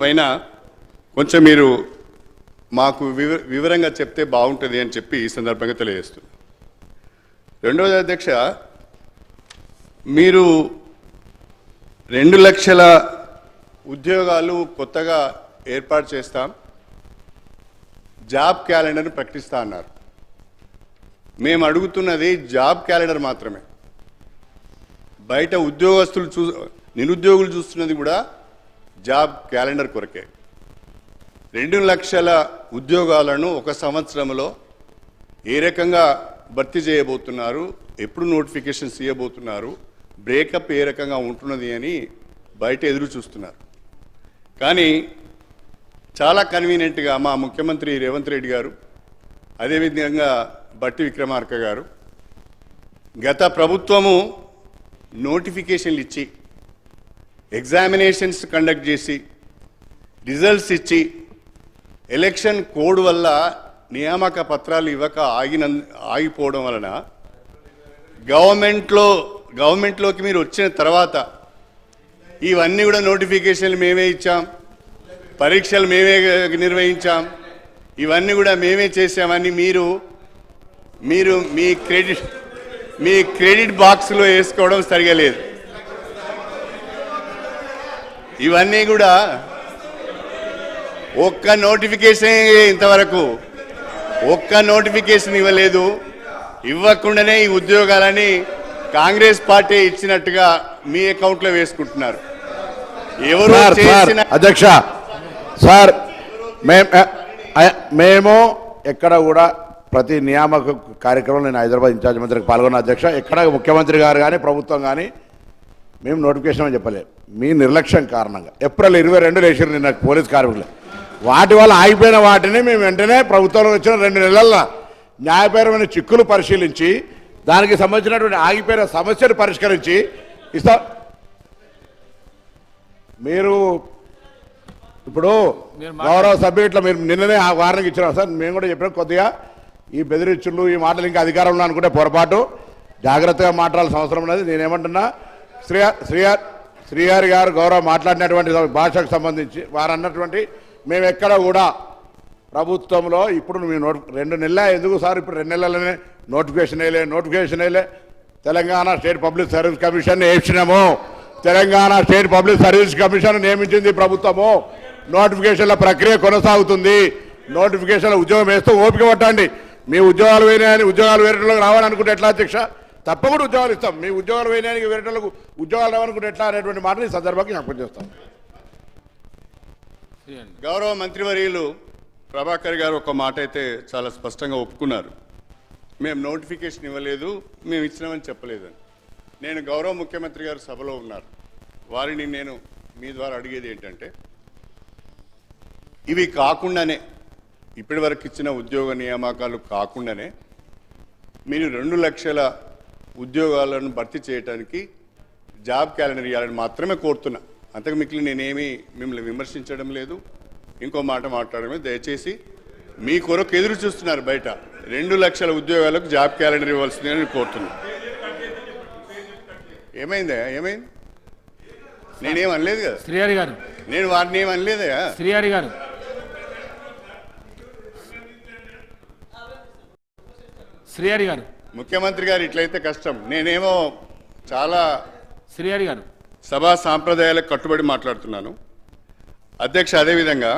పైన కొంచెం మీరు మాకు వివరంగా చెప్తే బాగుంటుంది అని చెప్పి ఈ సందర్భంగా తెలియజేస్తుంది. రెండవది అధ్యక్ష, మీరు 2 లక్షల ఉద్యోగాలు కొత్తగా ఏర్పాటు చేస్తాం, జాబ్ క్యాలెండర్ను ప్రకటిస్తా అన్నారు. మేము అడుగుతున్నది జాబ్ క్యాలెండర్ మాత్రమే. బయట ఉద్యోగస్తులు నిరుద్యోగులు చూస్తున్నది కూడా జాబ్ క్యాలెండర్ కొరకే. 2 లక్షల ఉద్యోగాలను ఒక సంవత్సరంలో ఏ రకంగా భర్తీ చేయబోతున్నారు, ఎప్పుడు నోటిఫికేషన్స్ ఇవ్వబోతున్నారు, బ్రేకప్ ఏ రకంగా ఉంటున్నది అని బయట ఎదురు చూస్తున్నారు. కానీ చాలా కన్వీనియంట్గా మా ముఖ్యమంత్రి రేవంత్ రెడ్డి గారు, అదేవిధంగా బట్టి విక్రమార్క గారు, గత ప్రభుత్వము నోటిఫికేషన్లు ఇచ్చి ఎగ్జామినేషన్స్ కండక్ట్ చేసి రిజల్ట్స్ ఇచ్చి ఎలక్షన్ కోడ్ వల్ల నియామక పత్రాలు ఇవ్వక ఆగిపోవడం వలన గవర్నమెంట్లోకి మీరు వచ్చిన తర్వాత ఇవన్నీ కూడా నోటిఫికేషన్లు మేమే ఇచ్చాం, పరీక్షలు మేమే నిర్వహించాం, ఇవన్నీ కూడా మేమే చేసామని మీరు మీ క్రెడిట్ బాక్స్లో వేసుకోవడం సరిగా లేదు. ఇవన్నీ కూడా ఒక్క నోటిఫికేషన్ ఇంతవరకు ఇవ్వలేదు. ఇవ్వకుండానే ఈ ఉద్యోగాలని కాంగ్రెస్ పార్టీ ఇచ్చినట్టుగా మీ అకౌంట్లో వేసుకుంటున్నారు. ఎవరు చేసిన అధ్యక్ష సార్, మేము ఎక్కడ కూడా ప్రతి నియామక కార్యక్రమంలో నేను హైదరాబాద్ ఇన్ఛార్జ్ మంత్రికి పాల్గొన్న అధ్యక్ష, ఎక్కడ ముఖ్యమంత్రి గారు కానీ ప్రభుత్వం కానీ మేము నోటిఫికేషన్ అని చెప్పలేదు. మీ నిర్లక్ష్యం కారణంగా ఏప్రిల్ 22 వేసారు నిన్న పోలీస్ కార్మికులు. వాటి వల్ల ఆగిపోయిన వాటిని మేము వెంటనే ప్రభుత్వంలో వచ్చిన 2 నెలల్లో న్యాయపరమైన చిక్కులు పరిశీలించి దానికి సంబంధించినటువంటి ఆగిపోయిన సమస్యను పరిష్కరించి ఇస్తా. మీరు ఇప్పుడు గౌరవ సభ్యులు మీరు నిన్ననే ఆ వార్నింగ్ ఇచ్చినారు సార్. మేము కూడా చెప్పినాం, కొద్దిగా ఈ బెదిరించులు ఈ మాటలు ఇంకా అధికారంలో అనుకుంటే పొరపాటు, జాగ్రత్తగా మాట్లాడాల్సిన అవసరం ఉన్నది. నేనేమంటున్నా, శ్రీహరి గారు గౌరవ మాట్లాడినటువంటి భాషకు సంబంధించి వారు అన్నటువంటి మేము ఎక్కడ కూడా ప్రభుత్వంలో ఇప్పుడు మీ 2 నెలల ఎందుకు సార్, ఇప్పుడు 2 నెలలనే నోటిఫికేషన్ వేయలే. Telangana state public service commission వేసినాము. Telangana state public service commission నియమించింది ప్రభుత్వము. నోటిఫికేషన్ల ప్రక్రియ కొనసాగుతుంది. నోటిఫికేషన్ల ఉద్యోగం వేస్తూ ఓపిక పట్టండి. మీ ఉద్యోగాలు వేయని ఉద్యోగాలు వేరేటోళ్ళకి రావాలనుకుంటే ఎట్లా అధ్యక్ష? తప్పకుండా ఉద్యోగాలు ఇస్తాం. మీ ఉద్యోగాలు వేయడానికి వేరేటోళ్ళకు ఉద్యోగాలు రావాలనుకుంటే ఎట్లా అనేటువంటి మాటని ఈ సందర్భంగా జ్ఞాపకం చేస్తాం. గౌరవ మంత్రివర్యులు ప్రభాకర్ గారు ఒక మాట అయితే చాలా స్పష్టంగా ఒప్పుకున్నారు. మేము నోటిఫికేషన్ ఇవ్వలేదు, మేము ఇచ్చినామని చెప్పలేదని. నేను గౌరవ ముఖ్యమంత్రి గారు సభలో ఉన్నారు, వారిని నేను మీ ద్వారా అడిగేది ఏంటంటే, ఇవి కాకుండానే ఇప్పటి వరకు ఇచ్చిన ఉద్యోగ నియామకాలు కాకుండానే మీరు 2 లక్షల ఉద్యోగాలను భర్తీ చేయడానికి జాబ్ క్యాలెండర్ ఇవ్వాలని మాత్రమే కోరుతున్నా. అంతకు మిగిలిన నేనేమి మిమ్మల్ని విమర్శించడం లేదు, ఇంకో మాట మాట్లాడమే. దయచేసి మీ కొరకు ఎదురు చూస్తున్నారు బయట. 2 లక్షల ఉద్యోగాలకు జాబ్ క్యాలెండర్ ఇవ్వాల్సిందని కోరుతున్నా. ఏమైంది? నేనేం అనలేదు కదా శ్రీహరి గారు, నేను వారిని ఏం అనలేదా శ్రీహరి గారు. ముఖ్యమంత్రి గారు ఇట్లయితే కష్టం. నేనేమో చాలా శ్రీహరి గారు సభా సాంప్రదాయాలకు కట్టుబడి మాట్లాడుతున్నాను అధ్యక్ష. అదేవిధంగా